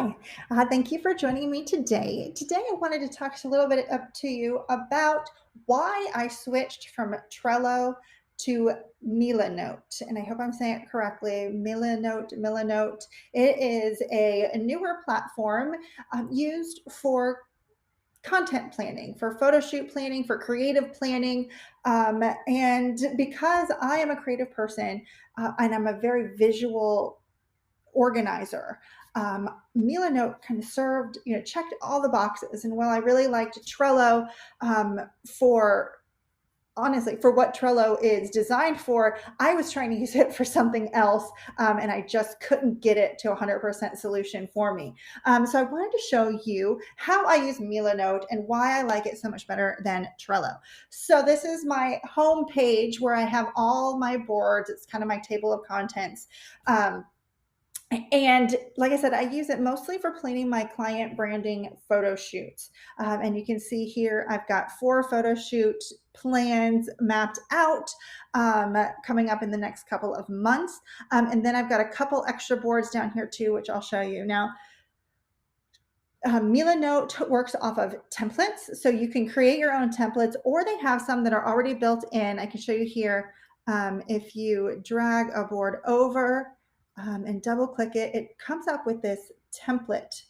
Hi, thank you for joining me today. Today, I wanted to talk a little bit up to you about why I switched from Trello to Milanote, and I hope I'm saying it correctly. Milanote. It is a newer platform used for content planning, for photoshoot planning, for creative planning. And because I am a creative person and I'm a very visual organizer. Milanote kind of served, checked all the boxes. And while I really liked Trello for honestly, for what Trello is designed for, I was trying to use it for something else, and I just couldn't get it to 100% solution for me. So I wanted to show you how I use Milanote and why I like it so much better than Trello. So this is my home page where I have all my boards. It's kind of my table of contents. And like I said, I use it mostly for planning my client branding photo shoots. And you can see here, I've got 4 photo shoot plans mapped out coming up in the next couple of months. And then I've got a couple extra boards down here too, which I'll show you. Now, Milanote works off of templates, so you can create your own templates, or they have some that are already built in. I can show you here. If you drag a board over and double click it, it comes up with this template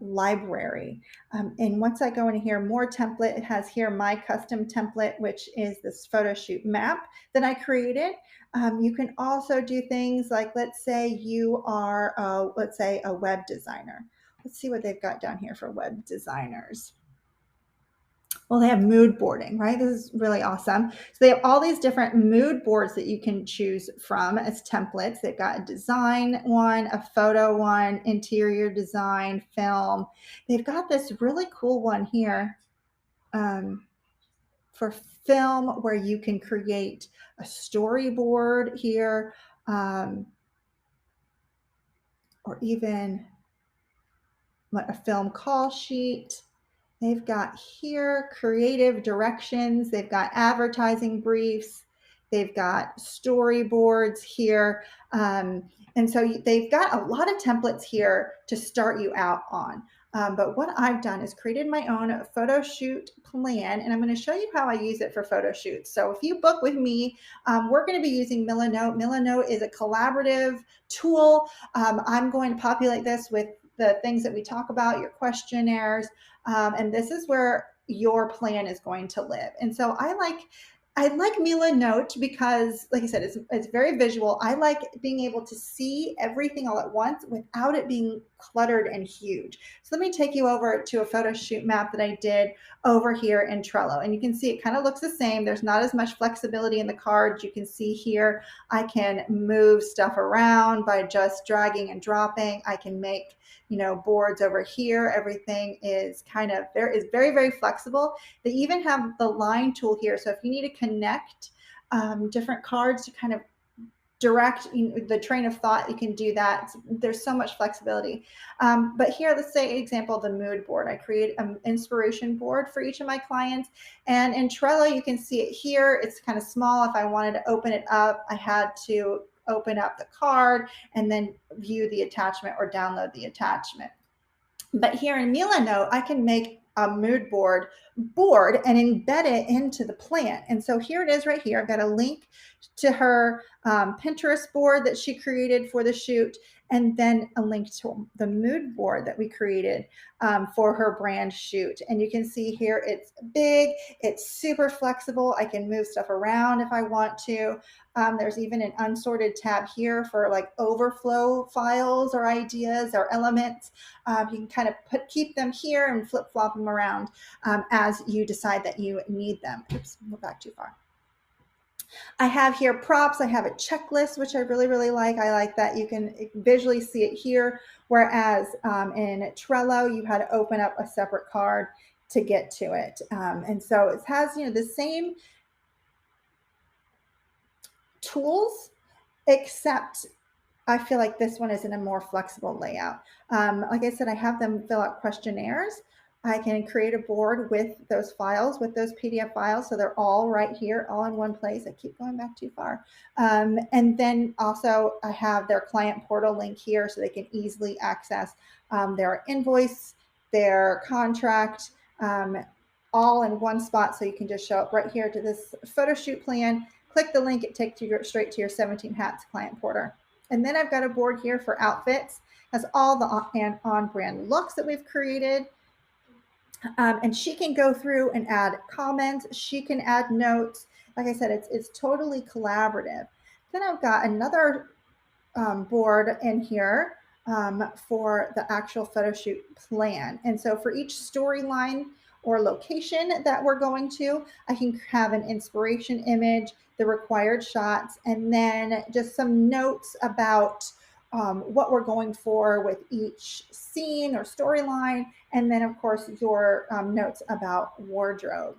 library. And once I go into here, more template, it has here my custom template, which is this photo shoot map that I created. You can also do things like, let's say you are, let's say, a web designer. Let's see what they've got down here for web designers. Well, they have mood boarding, right? This is really awesome. So they have all these different mood boards that you can choose from as templates. They've got a design one, a photo one, interior design, film. They've got this really cool one here for film where you can create a storyboard here or even a film call sheet. They've got here creative directions. They've got advertising briefs. They've got storyboards here. And so they've got a lot of templates here to start you out on. But what I've done is created my own photo shoot plan, and I'm going to show you how I use it for photo shoots. So if you book with me, we're going to be using Milanote. Milanote is a collaborative tool. I'm going to populate this with the things that we talk about, your questionnaires, and this is where your plan is going to live. And so I like Milanote because, like I said, it's very visual. I like being able to see everything all at once without it being cluttered and huge. So let me take you over to a photo shoot map that I did over here in Trello. And you can see it kind of looks the same. There's not as much flexibility in the cards. You can see here, I can move stuff around by just dragging and dropping. I can make, boards over here. Everything is very, very flexible. They even have the line tool here. So if you need to connect different cards to kind of direct the train of thought, you can do that. There's so much flexibility. But here, let's say example, the mood board. I create an inspiration board for each of my clients. And in Trello, you can see it here. It's kind of small. If I wanted to open it up, I had to open up the card and then view the attachment or download the attachment. But here in Milanote, I can make a mood board and embed it into the plan. And so here it is right here. I've got a link to her Pinterest board that she created for the shoot, and then a link to the mood board that we created for her brand shoot. And you can see here it's big, it's super flexible. I can move stuff around if I want to. There's even an unsorted tab here for like overflow files or ideas or elements. You can kind of keep them here and flip-flop them around as you decide that you need them. Oops, we're back too far. I have here props. I have a checklist, which I really, really like. I like that you can visually see it here, whereas in Trello, you had to open up a separate card to get to it. And so it has, the same tools, except I feel like this one is in a more flexible layout. Like I said, I have them fill out questionnaires I can create a board with those files, with those PDF files. So they're all right here, all in one place. I keep going back too far. And then also I have their client portal link here so they can easily access their invoice, their contract, all in one spot. So you can just show up right here to this photo shoot plan, click the link, it takes you straight to your 17 Hats client portal. And then I've got a board here for outfits, has all the on-brand looks that we've created. And she can go through and add comments. She can add notes. Like I said, it's totally collaborative. Then I've got another board in here for the actual photo shoot plan. And so for each storyline or location that we're going to, I can have an inspiration image, the required shots, and then just some notes about what we're going for with each scene or storyline, and then of course your notes about wardrobe.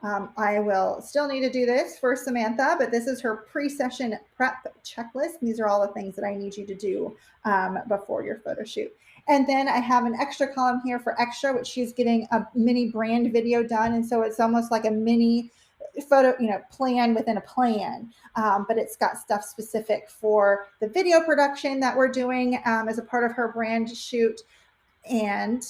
I will still need to do this for Samantha, but this is her pre-session prep checklist. These are all the things that I need you to do before your photo shoot. And then I have an extra column here for extra, which she's getting a mini brand video done. And so it's almost like a mini photo, plan within a plan. But it's got stuff specific for the video production that we're doing as a part of her brand shoot. And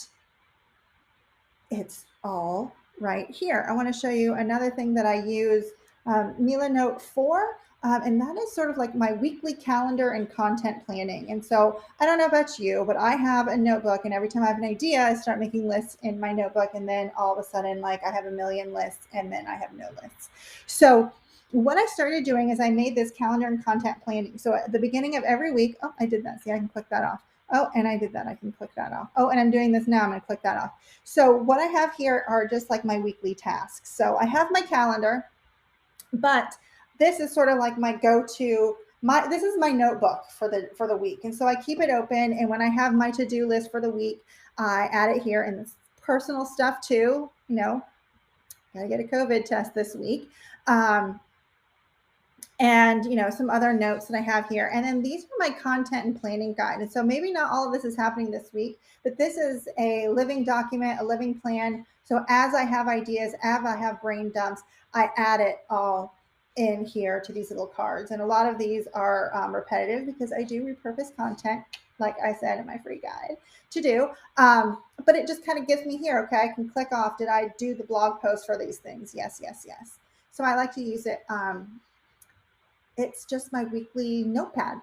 it's all right here. I want to show you another thing that I use, Milanote 4, and that is sort of like my weekly calendar and content planning. And so I don't know about you, but I have a notebook, and every time I have an idea, I start making lists in my notebook, and then all of a sudden, like I have a million lists, and then I have no lists. So what I started doing is I made this calendar and content planning. So at the beginning of every week, oh, I did that. See, I can click that off. Oh, and I did that. I can click that off. Oh, and I'm doing this now. I'm going to click that off. So what I have here are just like my weekly tasks. So I have my calendar, but this is sort of like my go-to. This is my notebook for the week. And so I keep it open. And when I have my to-do list for the week, I add it here, and this personal stuff too. Gotta get a COVID test this week. And some other notes that I have here. And then these are my content and planning guide. And so maybe not all of this is happening this week, but this is a living document, a living plan. So as I have ideas, as I have brain dumps, I add it all in here to these little cards. And a lot of these are repetitive because I do repurpose content, like I said in my free guide to do. But it just kind of gives me here, okay, I can click off. Did I do the blog post for these things? Yes, yes, yes. So I like to use it. It's just my weekly notepad.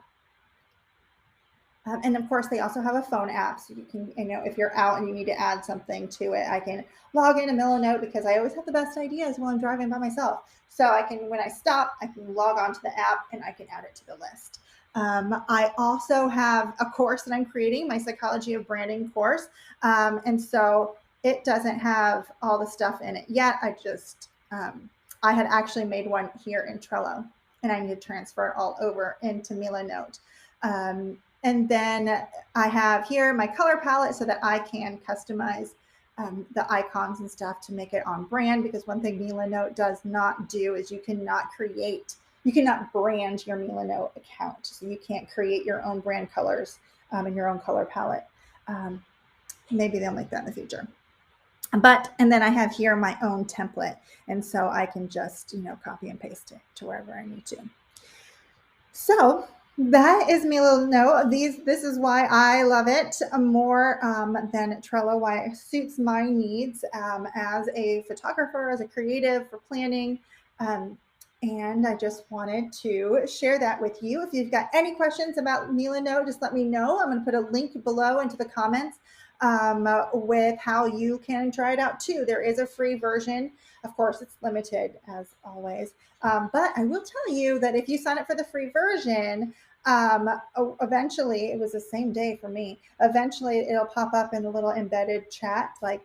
And of course, they also have a phone app. So you can, if you're out and you need to add something to it, I can log into Milanote because I always have the best ideas while I'm driving by myself. So I can, when I stop, I can log on to the app and I can add it to the list. I also have a course that I'm creating, my Psychology of Branding course. And so it doesn't have all the stuff in it yet. I had actually made one here in Trello, and I need to transfer it all over into Milanote. And then I have here my color palette so that I can customize the icons and stuff to make it on brand, because one thing Milanote does not do is you cannot brand your Milanote account. So you can't create your own brand colors and your own color palette. Maybe they'll make that in the future. And then I have here my own template. And so I can just, copy and paste it to wherever I need to. So that is Milanote. This is why I love it more than Trello, why it suits my needs as a photographer, as a creative, for planning. And I just wanted to share that with you. If you've got any questions about Milanote, just let me know. I'm going to put a link below into the comments with how you can try it out too. There is a free version. Of course, it's limited as always. But I will tell you that if you sign up for the free version, eventually, it was the same day for me. Eventually, it'll pop up in the little embedded chat, like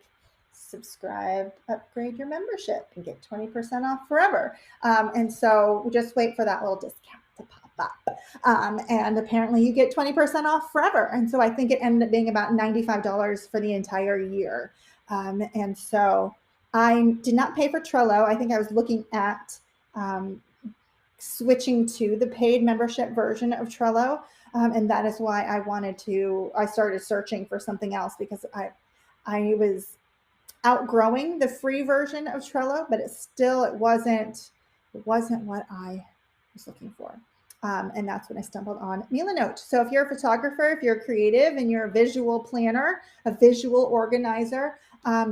subscribe, upgrade your membership, and get 20% off forever. And so just wait for that little discount to pop up. And apparently you get 20% off forever. And so I think it ended up being about $95 for the entire year. And so I did not pay for Trello. I think I was looking at switching to the paid membership version of Trello. And that is why I started searching for something else, because I was outgrowing the free version of Trello, but it wasn't what I was looking for. And that's when I stumbled on Milanote. So if you're a photographer, if you're creative and you're a visual planner, a visual organizer,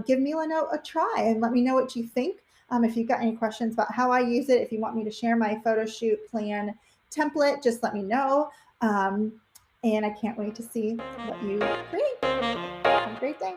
give Milanote a try and let me know what you think. If you've got any questions about how I use it, if you want me to share my photo shoot plan template, just let me know. And I can't wait to see what you create. Have a great day.